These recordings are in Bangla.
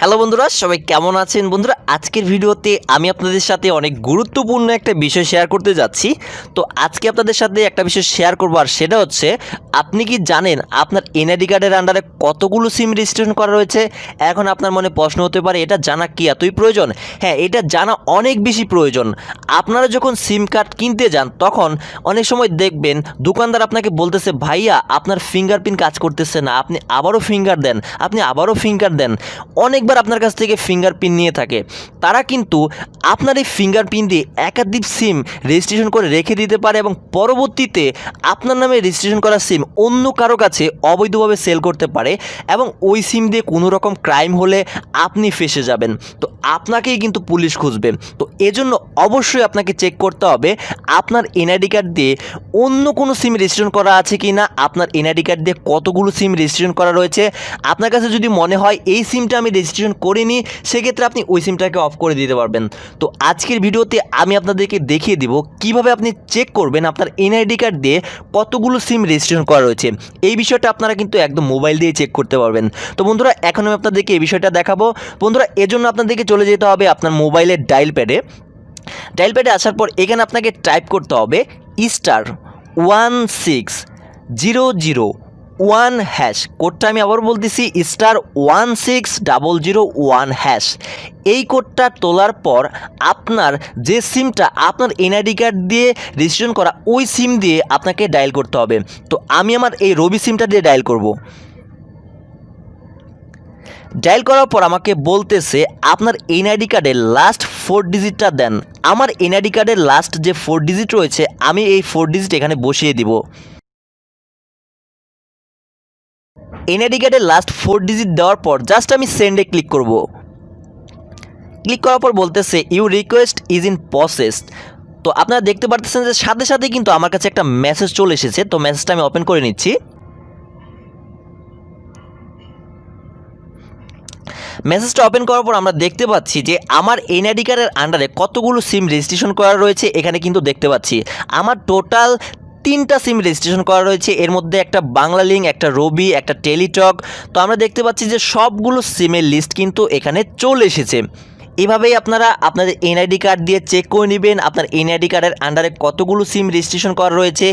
হ্যালো বন্ধুরা, সবাই কেমন আছেন? বন্ধুরা, আজকের ভিডিওতে আমি আপনাদের সাথে অনেক গুরুত্বপূর্ণ একটা বিষয় শেয়ার করতে যাচ্ছি। তো আজকে আপনাদের সাথে একটা বিষয় শেয়ার করব, আর সেটা হচ্ছে, আপনি কি জানেন আপনার এনআইডি কার্ডের আন্ডারে কতগুলো সিম রেজিস্ট্রেশন করা রয়েছে? এখন আপনার মনে প্রশ্ন হতে পারে, এটা জানা কি এতই প্রয়োজন? হ্যাঁ, এটা জানা অনেক বেশি প্রয়োজন। আপনারা যখন সিম কার্ড কিনতে যান তখন অনেক সময় দেখবেন দোকানদার আপনাকে বলতেছে, ভাইয়া আপনার ফিঙ্গারপ্রিন্ট কাজ করতেছে না, আপনি আবারও ফিঙ্গার দেন, আপনি আবারও ফিঙ্গার দেন। অনেকবার আপনার কাছ থেকে ফিঙ্গারপ্রিন্ট নিয়ে থাকে। তারা কিন্তু আপনার এই ফিঙ্গারপ্রিন্ট দিয়ে একাধিক সিম রেজিস্ট্রেশন করে রেখে দিতে পারে এবং পরবর্তীতে আপনার নামে রেজিস্ট্রেশন করা সিম অন্য কারো কাছে অবৈধভাবে সেল করতে পারে এবং ওই সিম দিয়ে কোনো রকম ক্রাইম হলে আপনি ফেঁসে যাবেন। তো আপনাকেই কিন্তু পুলিশ খুঁজবে। তো এজন্য অবশ্যই আপনাকে চেক করতে হবে আপনার এনআইডি কার্ড দিয়ে অন্য কোনো সিম রেজিস্ট্রেশন করা আছে কি না, আপনার এনআইডি কার্ড দিয়ে কতগুলো সিম রেজিস্ট্রেশন করা রয়েছে। আপনার কাছে যদি মনে হয় এই সিমটা আমি রেজিস্ট্রেশন করিনি, সেক্ষেত্রে আপনি ওই সিমটাকে অফ করে দিতে পারবেন। তো আজকের ভিডিওতে আমি আপনাদেরকে দেখিয়ে দিব কিভাবে আপনি চেক করবেন আপনার এনআইডি কার্ড দিয়ে কতগুলো সিম রেজিস্ট্রেশন করা রয়েছে। এই বিষয়টা আপনারা কিন্তু একদম মোবাইল দিয়ে চেক করতে পারবেন। তো বন্ধুরা, এখন আমি আপনাদেরকে এই বিষয়টা দেখাবো। বন্ধুরা, এজন্য আপনাদেরকে চলে যেতে হবে আপনার মোবাইলের ডায়াল প্যাডে আসার পর এখানে আপনাকে টাইপ করতে হবে *16001#। কোডটা আমি আবার বলতেছি, *16001#। এই কোডটা তোলার পর আপনার যে সিমটা আপনার এনআইডি কার্ড দিয়ে রেজিস্ট্রেশন করা, ওই সিম দিয়ে আপনাকে ডায়াল করতে হবে। তো আমি আমার এই রবি সিমটা দিয়ে ডায়াল করব। ডায়াল করার পর আমাকে বলতেছে আপনার এনআইডি কার্ডের লাস্ট 4 ডিজিটটা দেন। আমার এনআইডি কার্ডের লাস্ট যে 4 ডিজিট রয়েছে, আমি এই 4 ডিজিট এখানে বসিয়ে দিব। এনআইডি কার্ডের লাস্ট 4 ডিজিট দেওয়ার পর জাস্ট আমি সেন্ডে ক্লিক করব। ক্লিক করার পর বলতেছে your request is in process. তো আপনারা দেখতে পারতেছেন যে সাথে সাথে কিন্তু আমার কাছে একটা মেসেজ চলে এসেছে। তো মেসেজটা আমি ওপেন করে নিচ্ছি। মেসেজটা ওপেন করার পর আমরা দেখতে পাচ্ছি যে আমার এনআইডি কার্ডের আন্ডারে কতগুলো সিম রেজিস্ট্রেশন করা রয়েছে। এখানে কিন্তু দেখতে পাচ্ছি আমার টোটাল 3টা সিম রেজিস্ট্রেশন করা রয়েছে। এর মধ্যে একটা বাংলা লিঙ্ক, একটা রবি, একটা টেলিটক। তো আমরা দেখতে পাচ্ছি যে সবগুলো সিমের লিস্ট কিন্তু এখানে চলে এসেছে। এভাবেই আপনারা আপনাদের এনআইডি কার্ড দিয়ে চেক করে নেবেন আপনার এনআইডি কার্ডের আন্ডারে কতগুলো সিম রেজিস্ট্রেশন করা রয়েছে।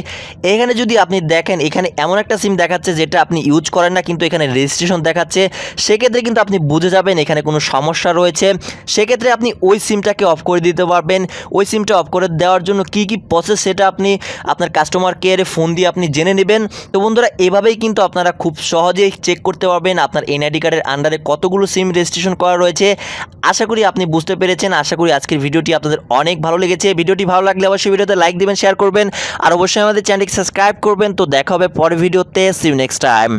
এখানে যদি আপনি দেখেন, এখানে এমন একটা সিম দেখাচ্ছে যেটা আপনি ইউজ করেন না, কিন্তু এখানে রেজিস্ট্রেশন দেখাচ্ছে। সেক্ষেত্রে কিন্তু আপনি বুঝে যাবেন এখানে কোনো সমস্যা রয়েছে। সেক্ষেত্রে আপনি ওই সিমটাকে অফ করে দিতে পারবেন। ওই সিমটা অফ করে দেওয়ার জন্য কী কী প্রসেস, সেটা আপনি আপনার কাস্টমার কেয়ারে ফোন দিয়ে আপনি জেনে নেবেন। তো বন্ধুরা, এভাবেই কিন্তু আপনারা খুব সহজেই চেক করতে পারবেন আপনার এনআইডি কার্ডের আন্ডারে কতগুলো সিম রেজিস্ট্রেশন করা রয়েছে। আশা করি আপনি বুঝতে পেরেছেন। আশা করি আজকের ভিডিওটি আপনাদের অনেক ভালো লেগেছে। ভিডিওটি ভালো লাগলে অবশ্যই ভিডিওতে লাইক দিবেন, শেয়ার করবেন, আর অবশ্যই আমাদের চ্যানেলটি সাবস্ক্রাইব করবেন। তো দেখা হবে পরের ভিডিওতে। See you next time.